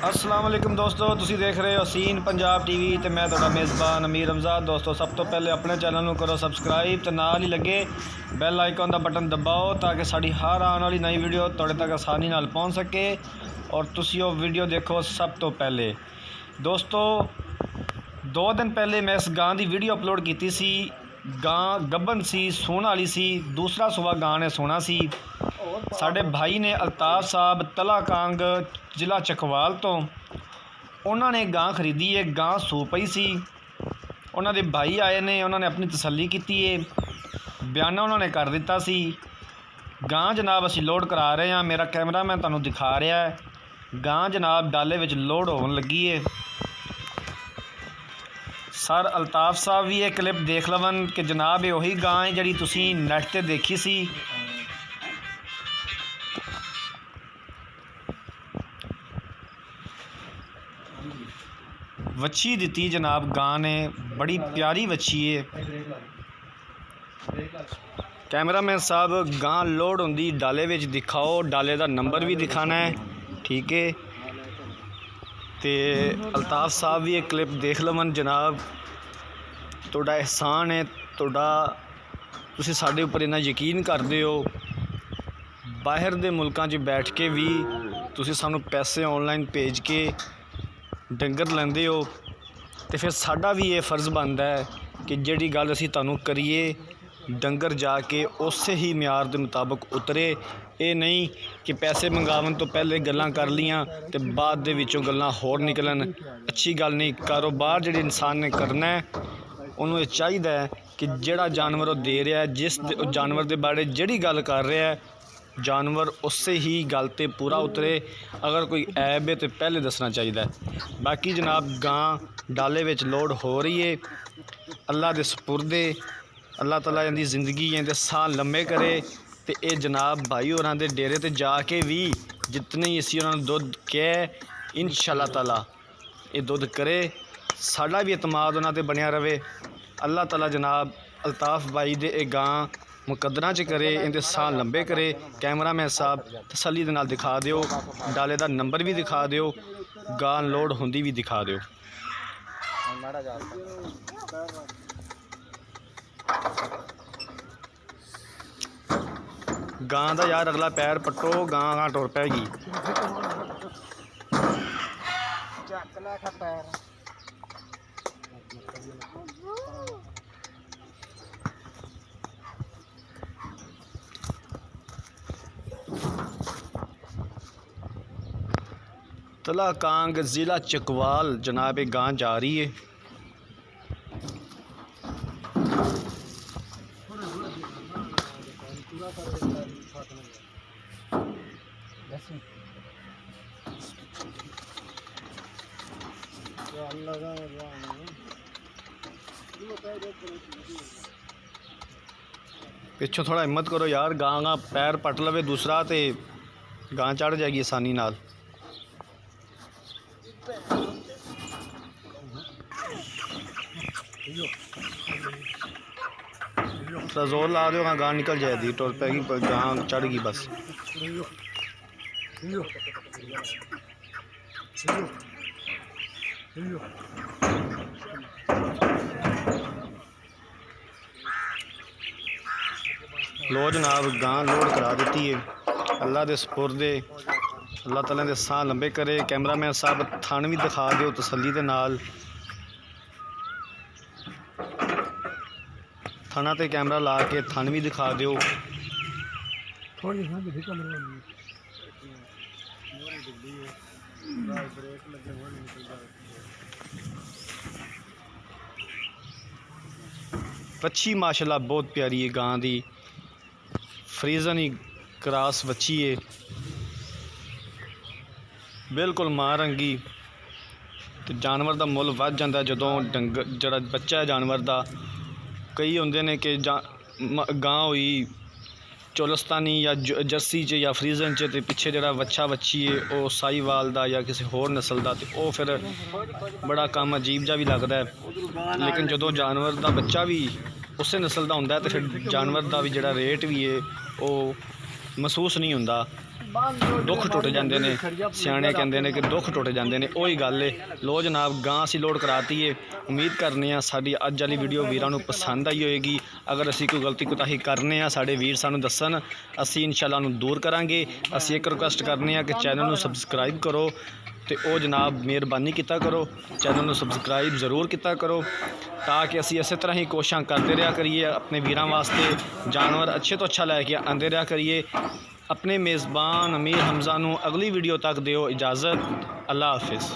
अस्सलाम वालेकुम दोस्तों, तुसी देख रहे हो सीन पंजाब टीवी ते मैं तुहाडा मेज़बान अमीर रमज़ान। दोस्तों सब तो पहले अपने चैनल नूं करो सबसक्राइब ते नाल ही लगे बैल आइकन दा बटन दबाओ ताकि साड़ी हर आने वाली नई वीडियो तुहाडे तक आसानी नाल पहुँच सके और तुसी वो वीडियो देखो सब तो पहले। दोस्तों 2 दिन पहले मैं इस गां की वीडियो अपलोड की सी। गां गब्बन सी, सूण वाली सी, दूसरा सुबह गां ने सोना सी। साढ़े भाई ने अल्ताफ साहब तला कांग जिला चकवाल तो उन्होंने गां खरीदी है। गां सू पई सी, उन्होंने भाई आए ने, उन्होंने अपनी तसल्ली की है, बयाना उन्होंने कर दिता सी। गां जनाब असी लोड करा रहे हैं, मेरा कैमरा मैं तुहानूं दिखा रहा है। गां जनाब डाले विच लोड होने लगी है। सर अल्ताफ साहब भी ये क्लिप देख लवन कि जनाब ये उही गां है जिहड़ी तुसीं नैट ते देखी सी। वच्छी दी जनाब गां ने, बड़ी प्यारी वच्छी है। कैमरामैन साहब गां लोड होंदी डाले विच दिखाओ, डाले का नंबर भी दिखाना है, ठीक है। तो अल्ताफ साहब भी एक क्लिप देख लवन जनाब। तुहाडा एहसान है, तुसीं साडे उपर इन्ना यकीन करदे हो। बाहर दे मुल्कां 'च बैठ के भी तुसीं सानूं पैसे ऑनलाइन भेज के डंगर लेंदे हो, तो फिर साडा भी ये फर्ज बनता है कि जिहड़ी गल असीं तुहानूं करिए डंगर जाके उस ही म्यार के मुताबिक उतरे। ये नहीं कि पैसे मंगावन तो पहले गल्लां कर लियां तो बाद दे विचों गल्लां होर निकलन, अच्छी गल नहीं। कारोबार जिहड़े इंसान ने करना है उन्होंने ये चाहिए कि जिहड़ा जानवर वो दे रहा है, जिस जानवर के बारे जिहड़ी गल कर रहा है, जानवर उससे ही गल ते पूरा उतरे। अगर कोई ऐब है तो पहले दसना चाहिए। बाकी जनाब गां डाले विच लोड हो रही है। अल्लाह दे सपुरदे, अल्लाह ताला इहदी जिंदगी इहदे साह लम्मे करे। तो ये जनाब भाई होरां दे डेरे ते जाके भी जितने ही असीं उन्हां नूं दुध कहे इंशाअल्लाह ताला ये दुध करे। साडा भी एतमाद उन्हां ते बनिया रवे। अल्लाह ताला जनाब अल्ताफ भाई दे ये गां मुकद्दरां च करे, इहदे साह लंबे करे। कैमरामैन साहब तसल्ली दे नाल दिखा दिओ, डाले दा नंबर भी दिखा दिओ, गां लोड हुंदी भी दिखा दिओ। गां दा यार अगला पैर पट्टो, गां टुर पैगी। तला कांग ज़िला चकवाल जनाब एक गां जा रही है। पिछों थोड़ा हिम्मत करो यार, गां पैर पट लवे दूसरा तो गां चढ़ जाएगी आसानी नाल। तो जोर ला दो, गां निकल जाएगी, टुर पैगी, गां चढ़ गई बस। लो जनाब गां लोड करा दी है। अल्लाह दे सपुरदे, अल्लाह ताला दे साह लंबे करे। कैमरामैन साहब थन भी दिखा दिओ तसल्ली दे नाल। थना ते कैमरा ला के थन भी दिखा दिओ। वच्छी माशाल्लाह बहुत प्यारी है गां दी, फ्रीजन ही क्रॉस वच्छी है, बिल्कुल मां रंगी। तो जानवर का मुल वध जाता जदों डंगर जड़ा बच्चा है जानवर का। कई होंदे ने कि गां हुई चोलस्तानी या जर्सी च या फ्रीजन च, तो पिछे जड़ा वच्छा वच्छी है वो साहीवाल दा या किसी होर नस्ल का, तो वो फिर बड़ा काम अजीब जा भी लगता है। लेकिन जदों जानवर का बच्चा भी उस नस्ल का होंदा है तो फिर जानवर का भी जड़ा रेट भी है वो महसूस नहीं होंदा। दुख टुट जाते हैं। सियाने कहते हैं कि दुख टुट जाते हैं, वही गल है। लो जनाब गां असी लोड कराती है। उम्मीद करने साडी अज वाली वीडियो वीरां नूं पसंद आई होएगी। अगर असी कोई गलती कोताही करने साडे वीर सानूं दस्सण, असी इंशाअल्लाह नूं दूर करांगे। असी एक रिक्वेस्ट करने कि चैनल नूं सबसक्राइब करो तो वो जनाब मेहरबानी किता करो, चैनल नूं सबसक्राइब ज़रूर किता करो ताकि असी इस तरह ही कोशिशां करते रहा करिए अपने वीरां वास्ते जानवर अच्छे तो अच्छा लैके आंदे रहा करिए। अपने मेज़बान अमीर हमज़ा नूं अगली वीडियो तक दिओ इजाज़त। अल्लाह हाफिज़।